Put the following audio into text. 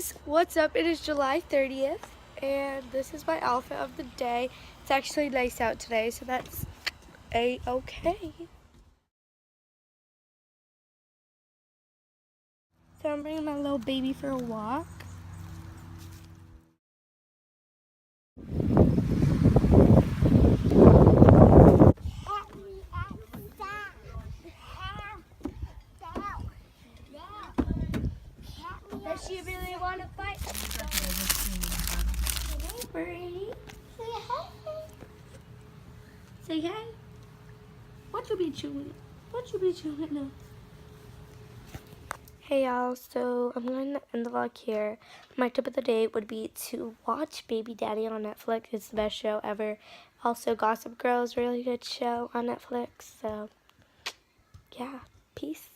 guys, what's up? It is July 30th and this is my outfit of the day. It's actually nice out today, so that's a-okay. So I'm bringing my little baby for a walk. Does she really want to fight? Hey, Birdie. Say hi. Say hi. What you be chewing? What you be chewing now? Hey y'all, so I'm going to end the vlog here. My tip of the day would be to watch Baby Daddy on Netflix. It's the best show ever. Also, Gossip Girl is a really good show on Netflix. So, yeah, peace.